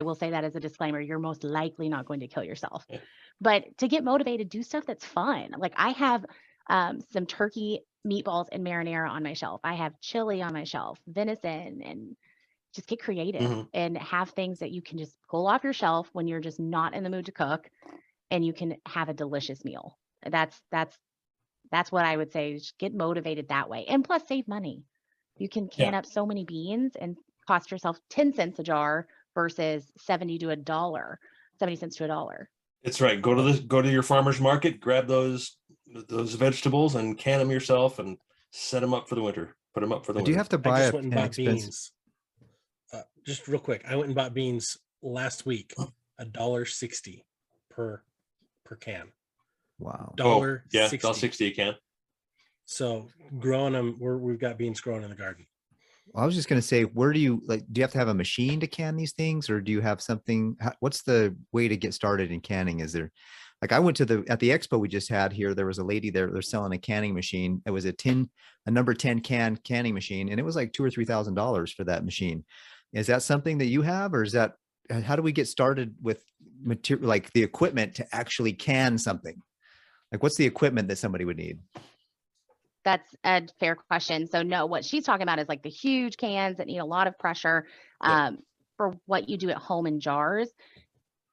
will say that as a disclaimer, you're most likely not going to kill yourself. But to get motivated, do stuff that's fun. Like I have some turkey meatballs and marinara on my shelf. I have chili on my shelf, venison, and just get creative Mhm. and have things that you can just pull off your shelf when you're just not in the mood to cook, and you can have a delicious meal. That's what I would say. Is get motivated that way, and plus save money. You can can Yeah. up so many beans and cost yourself 10 cents a jar versus 70 to a dollar, 70 cents to a dollar. It's right. Go to your farmer's market, grab those vegetables and can them yourself and set them up for the winter. Put them up for the Do you winter. have to I buy just went and an bought expensive? beans. Just real quick, I went and bought beans last week, $1.60 per can. Wow. Yeah, $1.60. $1.60 a can. So growing them, we've got beans growing in the garden. Well, I was just going to say, where do you like? Do you have to have a machine to can these things, or do you have something? What's the way to get started in canning? Is there, like, I went to at the expo we just had here. There was a lady there. They're selling a canning machine. It was a number 10 canning machine, and it was like $2,000 or $3,000 for that machine. Is that something that you have, or is that how do we get started with material, like the equipment to actually can something? Like, what's the equipment that somebody would need? That's a fair question. So no, what she's talking about is like the huge cans that need a lot of pressure for what you do at home in jars.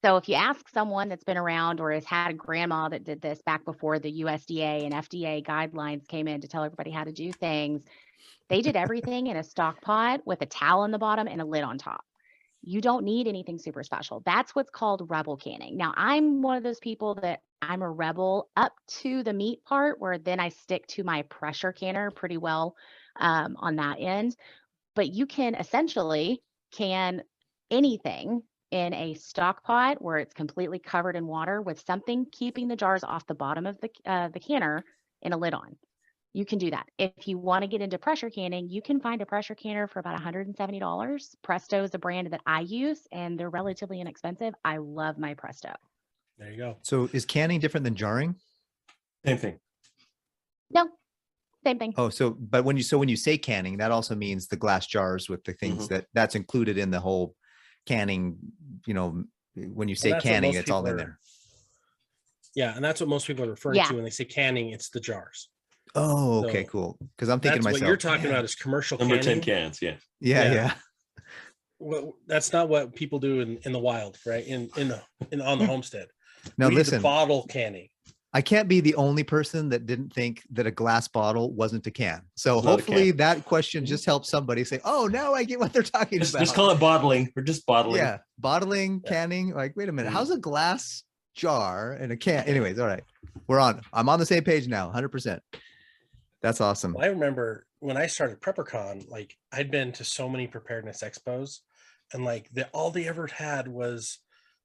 So if you ask someone that's been around or has had a grandma that did this back before the USDA and FDA guidelines came in to tell everybody how to do things, they did everything in a stock pot with a towel on the bottom and a lid on top. You don't need anything super special. That's what's called rebel canning. Now, I'm one of those people that I'm a rebel up to the meat part where then I stick to my pressure canner pretty well on that end. But you can essentially can anything in a stock pot where it's completely covered in water with something keeping the jars off the bottom of the canner and a lid on. You can do that. If you want to get into pressure canning, you can find a pressure canner for about $170. Presto is a brand that I use, and they're relatively inexpensive. I love my Presto. There you go. So is canning different than jarring? Same thing. No, same thing. Oh, but when you say canning, that also means the glass jars with the things that's included in the whole canning. You know, when you say canning, it's all in there. Yeah, and that's what most people are referring to when they say canning. It's the jars. Oh, okay, cool. Because I'm thinking to myself, what you're talking about is commercial number canning. 10 cans. Yeah. Well, that's not what people do in the wild, right? On the homestead. Now listen, bottle canning. I can't be the only person that didn't think that a glass bottle wasn't a can. So hopefully that question just helps somebody say, oh, now I get what they're talking about. Just call it bottling. We're just bottling. Yeah. Bottling, canning. Like, wait a minute. How's a glass jar and a can? Anyways, all right. I'm on the same page now. 100%. That's awesome. Well, I remember when I started PrepperCon, like I'd been to so many preparedness expos, and like all they ever had was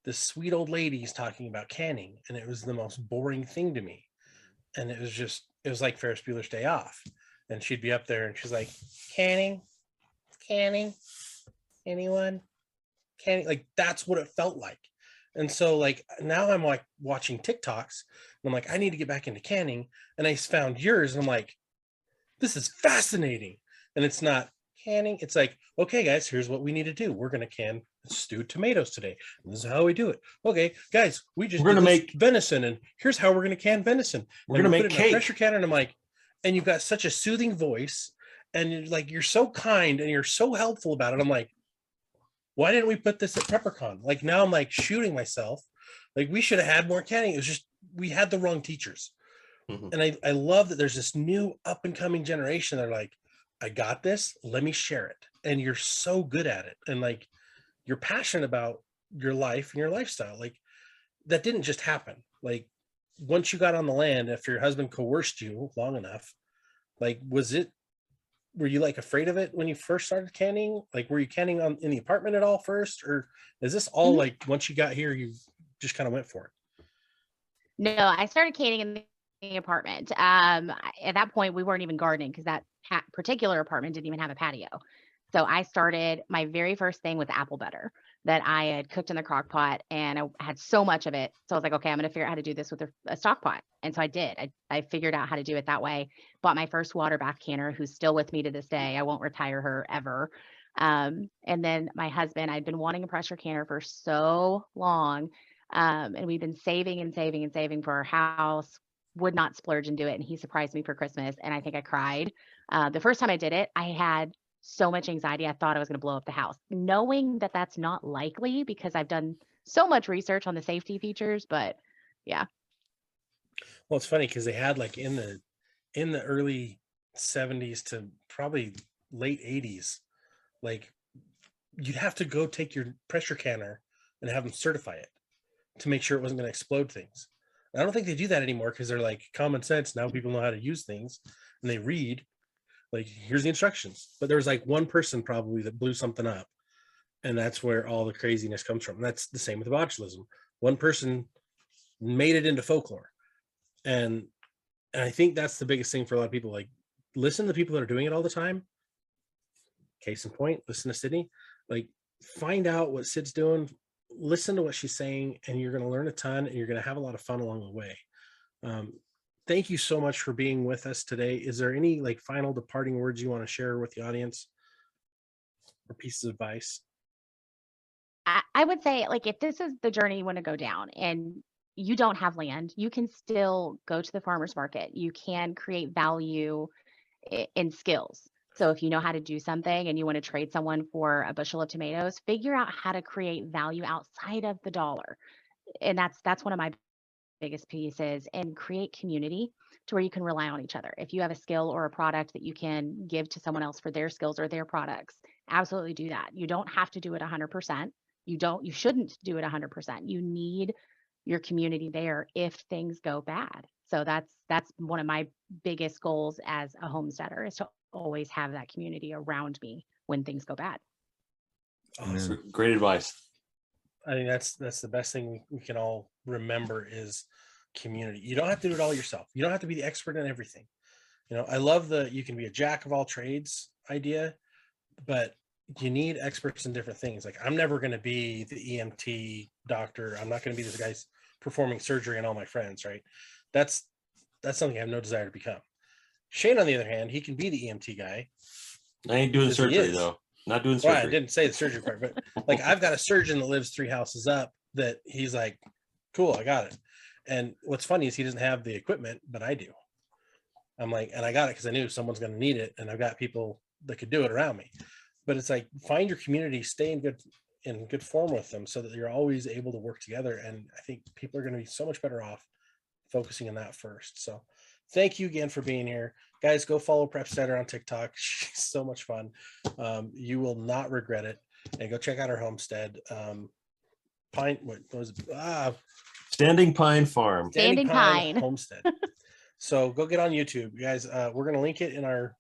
this sweet old ladies talking about canning, and it was the most boring thing to me. And it was like Ferris Bueller's Day Off, and she'd be up there and she's like, canning, anyone, canning, like that's what it felt like. And so like now I'm like watching TikToks and I'm like, I need to get back into canning, and I found yours and I'm like, this is fascinating. And it's not canning. It's like, okay, guys, here's what we need to do. We're going to can stewed tomatoes today. And this is how we do it. Okay, guys, we're going to make venison, and here's how we're going to can venison. We're going to make cake. Pressure canner. And I'm like, and you've got such a soothing voice, and you're so kind and you're so helpful about it. I'm like, why didn't we put this at PrepperCon? Like now I'm like shooting myself. Like we should have had more canning. It was just, we had the wrong teachers. And I love that there's this new up and coming generation that are like, I got this, let me share it. And you're so good at it. And like, you're passionate about your life and your lifestyle. Like that didn't just happen. Like once you got on the land, if your husband coerced you long enough, like, were you like afraid of it when you first started canning? Like, were you canning in the apartment at all first? Or is this all like, once you got here, you just kind of went for it? No, I started canning in the apartment. At that point, we weren't even gardening because that particular apartment didn't even have a patio. So I started, my very first thing was apple butter that I had cooked in the crock pot, and I had so much of it. So I was like, okay, I'm going to figure out how to do this with a stock pot. And so I did. I figured out how to do it that way. Bought my first water bath canner, who's still with me to this day. I won't retire her ever. And then my husband, I'd been wanting a pressure canner for so long. And we've been saving and saving and saving for our house, would not splurge and do it. And he surprised me for Christmas. And I think I cried. The first time I did it, I had so much anxiety. I thought I was going to blow up the house, knowing that that's not likely because I've done so much research on the safety features. But yeah. Well, it's funny because they had like in the early 70s to probably late 80s, like you'd have to go take your pressure canner and have them certify it to make sure it wasn't going to explode things. I don't think they do that anymore because they're like common sense. Now people know how to use things and they read like, here's the instructions. But there was like one person probably that blew something up. And that's where all the craziness comes from. And that's the same with botulism. One person made it into folklore. And I think that's the biggest thing for a lot of people. Like, listen to the people that are doing it all the time. Case in point, listen to Sydney. Like, find out what Sid's doing, listen to what she's saying, and you're going to learn a ton, and you're going to have a lot of fun along the way. Thank you so much for being with us today. Is there any like final departing words you want to share with the audience or pieces of advice? I would say, like, if this is the journey you want to go down and you don't have land, you can still go to the farmer's market. You can create value in skills. So if you know how to do something and you want to trade someone for a bushel of tomatoes, figure out how to create value outside of the dollar. And that's one of my biggest pieces, and create community to where you can rely on each other. If you have a skill or a product that you can give to someone else for their skills or their products, absolutely do that. You don't have to do it 100%. You shouldn't do it 100%. You need your community there if things go bad. So that's one of my biggest goals as a homesteader, is to always have that community around me when things go bad. Awesome. Great advice. I think that's the best thing we can all remember is community. You don't have to do it all yourself. You don't have to be the expert in everything. You know, I love you can be a jack of all trades idea, but you need experts in different things. Like, I'm never going to be the EMT doctor. I'm not going to be this guy's performing surgery on all my friends, right? That's something I have no desire to become. Shane, on the other hand, he can be the EMT guy. I ain't doing 'Cause he surgery is. though. Not doing Well, surgery. I didn't say the surgery part, but like, I've got a surgeon that lives 3 houses up that he's like, cool, I got it. And what's funny is he doesn't have the equipment, but I do. I'm like, and I got it because I knew someone's going to need it, and I've got people that could do it around me. But it's like, find your community, stay in good form with them so that you're always able to work together. And I think people are going to be so much better off focusing on that first. So thank you again for being here. Guys, go follow Prepsteader on TikTok. She's so much fun. You will not regret it. And go check out her homestead. Standing Pine Farm. Standing Pine Homestead. So go get on YouTube, you guys. We're going to link it in our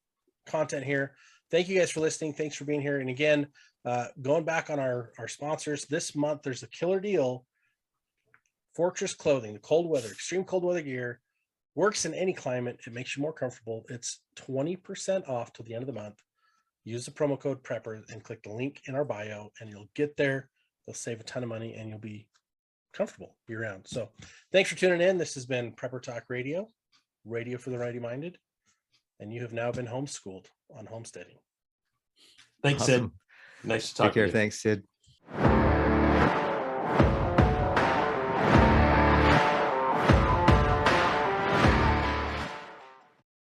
content here. Thank you guys for listening. Thanks for being here. And again, going back on our sponsors, this month there's a killer deal. Fortress Clothing, the cold weather, extreme cold weather gear, works in any climate. It makes you more comfortable. It's 20% off till the end of the month. Use the promo code PREPPER and click the link in our bio, and you'll get there. You'll save a ton of money, and you'll be comfortable year round. So thanks for tuning in. This has been Prepper Talk Radio, radio for the righty-minded, and you have now been homeschooled on homesteading. Thanks, Awesome. Sid. Nice to talk Take care. to you. Thanks, Sid.